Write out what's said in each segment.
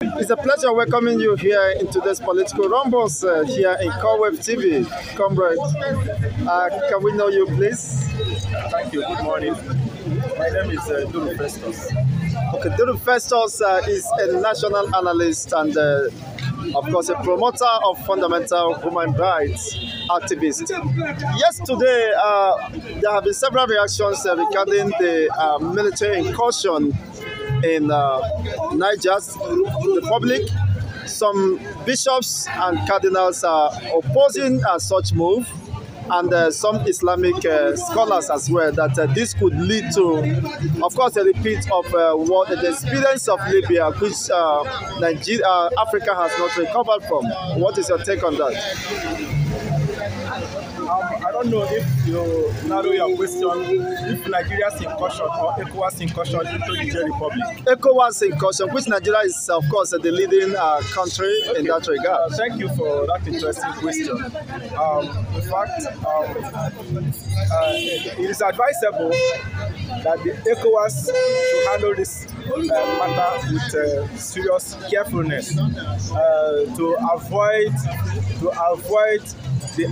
It's a pleasure welcoming you here in today's political rumbles here in Corwave TV. Comrade, can we know you, please? Thank you. Good morning. My name is Duru Festus. Okay, Duru Festus is a national analyst and, of course, a promoter of fundamental human rights activist. Yesterday, there have been several reactions regarding the military incursion in Niger Republic. Some bishops and cardinals are opposing such move, and some Islamic scholars as well, that this could lead to, of course, a repeat of what the experience of Libya, which Africa has not recovered from. What is your take on that? I don't know if you narrow your question, if Nigeria's incursion or ECOWAS incursion into the Niger Republic. ECOWAS incursion, which Nigeria is, of course, the leading country in that regard. Thank you for that interesting question. In fact, it is advisable that the ECOWAS should handle this matter with serious carefulness to avoid the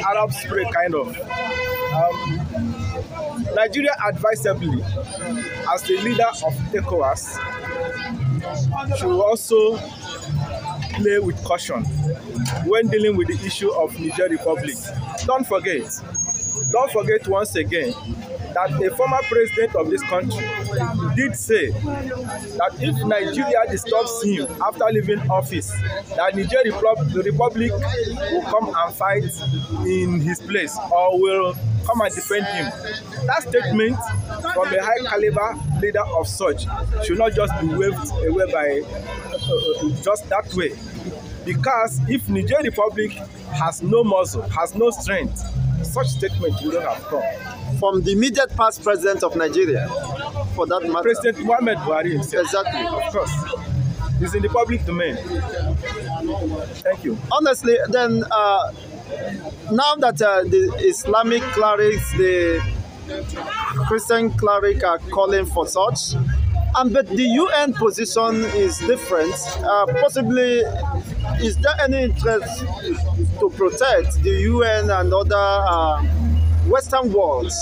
Arab Spring kind of. Nigeria advisably, as the leader of ECOWAS, should also play with caution when dealing with the issue of Niger Republic. Don't forget once again that a former president of this country did say that if Nigeria disturbs him after leaving office, that the Republic will come and fight in his place or will come and defend him. That statement from a high caliber leader of such should not just be waved away by just that way. Because if Niger Republic has no muscle, has no strength, such statement would not have come. From the immediate past president of Nigeria, for that matter. President Muhammad Buhari himself. Exactly. Of course. It's in the public domain. Thank you. Honestly, then, now that the Islamic clerics, the Christian clerics are calling for such, but the UN position is different. Possibly, is there any interest to protect the UN and other Western worlds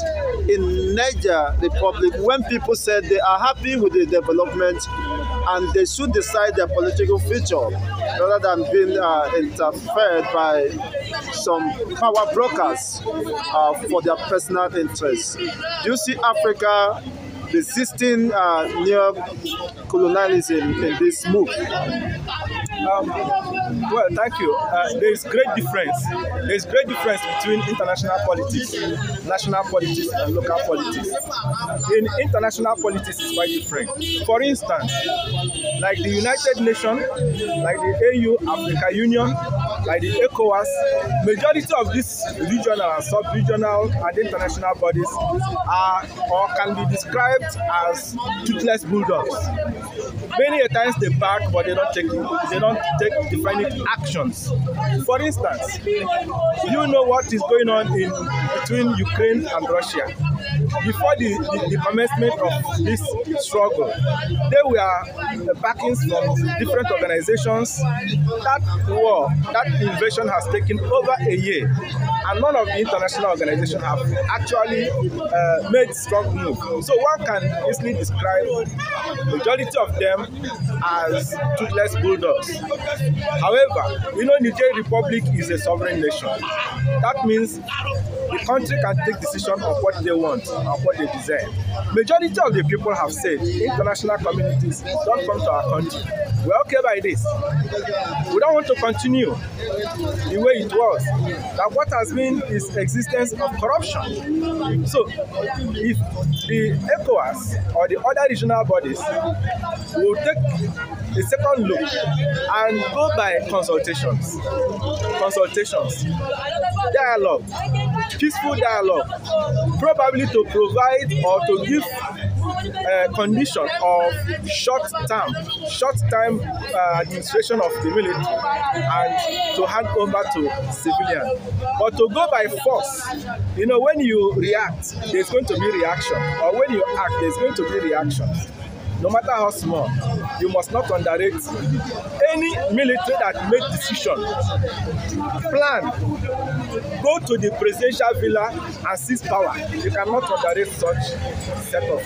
in Niger Republic when people said they are happy with the development and they should decide their political future rather than being interfered by some power brokers for their personal interests? Do you see Africa resisting neo-colonialism in this move? Well, thank you. There is great difference. There is great difference between international politics, national politics, and local politics. In international politics, it's quite different. For instance, like the United Nations, like the AU, Africa Union, like the ECOWAS, majority of these regional and sub-regional and international bodies are or can be described as toothless bulldogs. Many a times they bark, but they don't take definite actions. For instance, you know what is going on between Ukraine and Russia. Before the commencement of this struggle, there were backings from different organizations. That war, that invasion has taken over a year, and none of the international organizations have actually made strong move. So one can easily describe the majority of them as toothless bulldogs. However, you know, Niger Republic is a sovereign nation. That means the country can take decision on what they want and what they desire. Majority of the people have said, international communities, don't come to our country. We're okay by this. We don't want to continue the way it was. That what has been is existence of corruption. So, if the ECOWAS or the other regional bodies will take a second look and go by consultations, dialogue, peaceful dialogue, probably to provide or to give condition of short-term administration of the military and to hand over to civilians. But to go by force, you know, when you react, there's going to be reaction, or when you act, there's going to be reaction. no matter how small, you must not underrate any military that make decision, plan, go to the presidential villa and seize power. You cannot underrate such set of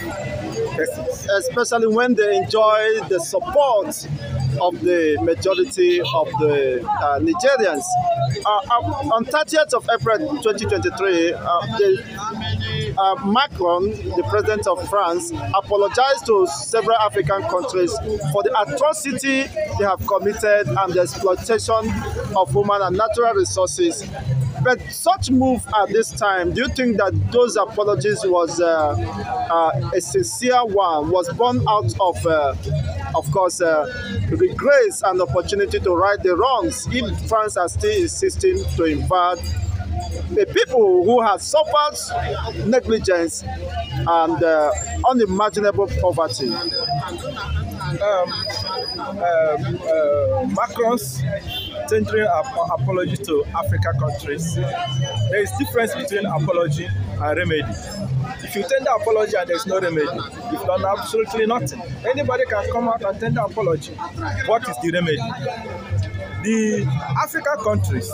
persons. Especially when they enjoy the support of the majority of the Nigerians. On 30th of April 2023, Macron, the president of France, apologized to several African countries for the atrocity they have committed and the exploitation of human and natural resources. But such move at this time, do you think that those apologies was a sincere one, was born out of course, regrets and opportunity to right the wrongs if France are still insisting to invade the people who have suffered negligence and unimaginable poverty? Macron's tendering apology to African countries. There is difference between apology and remedy. If you tender apology and there is no remedy, you've done absolutely nothing. Anybody can come out and tender apology. What is the remedy? The African countries,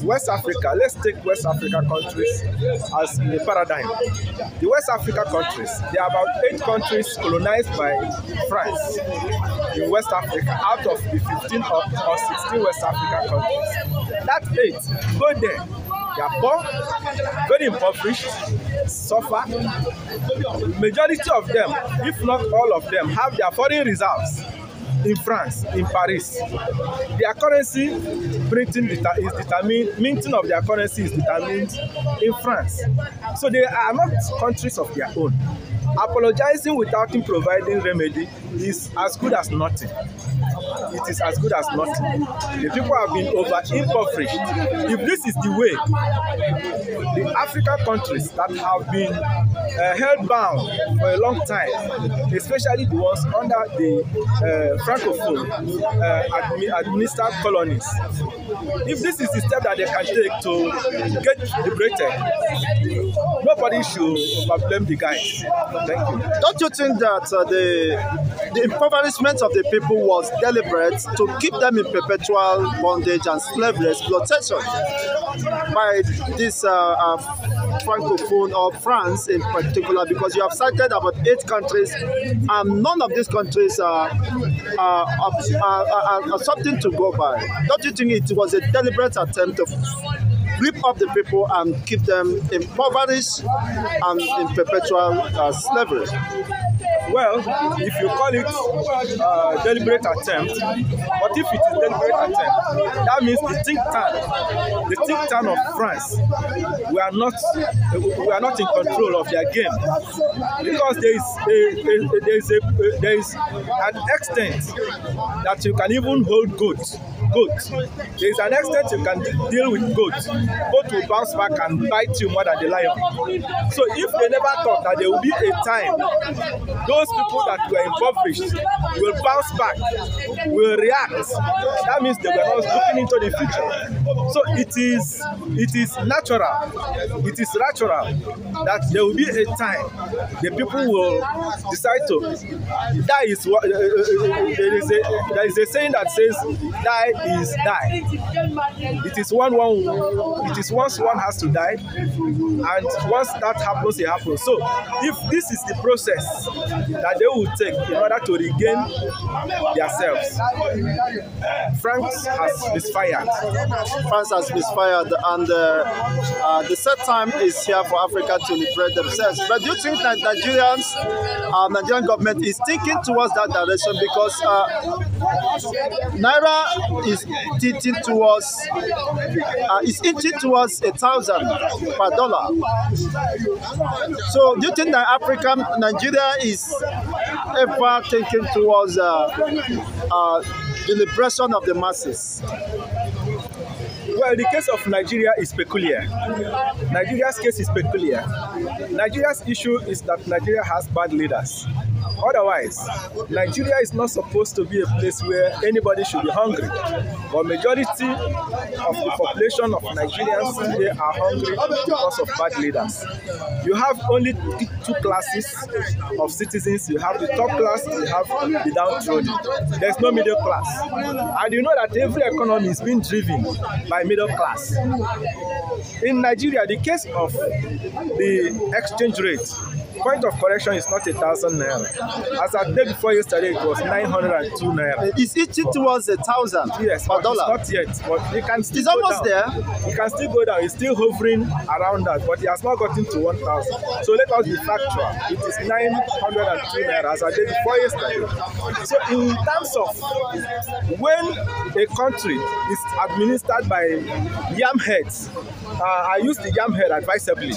West Africa, let's take West Africa countries as a paradigm. The West Africa countries, there are about 8 countries colonized by France in West Africa out of the 15 or 16 West African countries. That 8, go there. They are poor, very impoverished, suffer. Majority of them, if not all of them, have their foreign reserves in France, in Paris. Their currency minting of their currency is determined in France. So they are not countries of their own. Apologizing without providing remedy is as good as nothing. It is as good as nothing. The people have been over-impoverished. If this is the way, the African countries that have been held bound for a long time, especially the ones under the Francophone administered colonies, if this is the step that they can take to get liberated, nobody should blame the guys. Thank you. Don't you think that the impoverishment of the people was deliberate to keep them in perpetual bondage and slavery exploitation by this Francophone or France in particular? Because you have cited about 8 countries and none of these countries are something to go by. Don't you think it was a deliberate attempt to rip up the people and keep them impoverished and in perpetual slavery? Well, if you call it deliberate attempt, but if it is deliberate attempt, that means the think tank of France, we are not in control of their game, because there is an extent that you can even hold goats. There is an extent you can deal with goats. Goat will bounce back and bite you more than the lion. So if they never thought that there will be a time those people that were impoverished will bounce back, will react, that means they were not looking into the future. So it is natural that there will be a time the people will decide to die. There is a saying that says die is die. It is once one has to die, and once that happens, it happens. So if this is the process that they will take in order to regain themselves, France has misfired. France has misfired, and the set time is here for Africa to liberate themselves. But do you think that Nigerian government is thinking towards that direction? Because Naira is inching towards 1,000 per dollar. So do you think that Nigeria is ever thinking towards the liberation of the masses? Well, the case of Nigeria is peculiar. Nigeria's case is peculiar. Nigeria's issue is that Nigeria has bad leaders. Otherwise, Nigeria is not supposed to be a place where anybody should be hungry. But majority of the population of Nigerians today are hungry because of bad leaders. You have only two classes of citizens. You have the top class, you have the downtrodden. There's no middle class. And you know that every economy is being driven by middle class. In Nigeria, the case of the exchange rate, point of correction is not 1,000 naira. As at day before yesterday, it was 902 naira. It's itching towards 1,000. Yes, per but dollar. it's not yet. But it can still It's go almost down. there. It can still go down. It's still hovering around that, but it has not gotten to 1,000. So let us be factual. It is 902 naira as at day before yesterday. So in terms of when a country is administered by yam heads, I use the yam head advisably.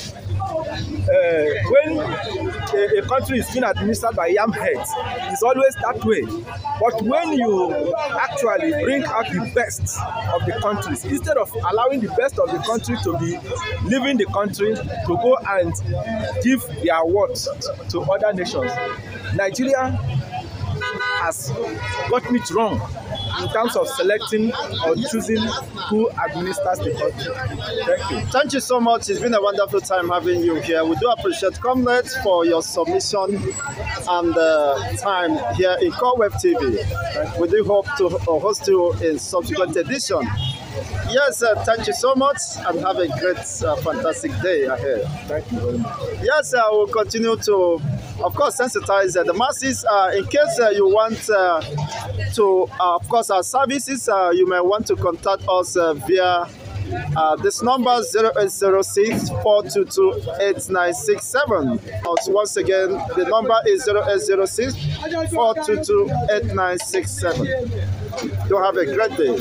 When a country is being administered by yam heads, it's always that way. But when you actually bring out the best of the countries, instead of allowing the best of the country to be leaving the country to go and give their awards to other nations, Nigeria has gotten it wrong in terms of selecting or choosing who administers the country. Thank you. Thank you so much. It's been a wonderful time having you here. We do appreciate Comrades for your submission and time here in CoreWeb TV. We do hope to host you in subsequent edition. Yes, thank you so much and have a great, fantastic day ahead. Thank you very much. Yes, we'll continue to, of course, sensitize the masses. In case you want to, of course, our services, you may want to contact us via this number 0806 422 8967. Once again, the number is 0806 422 8967. Do have a great day.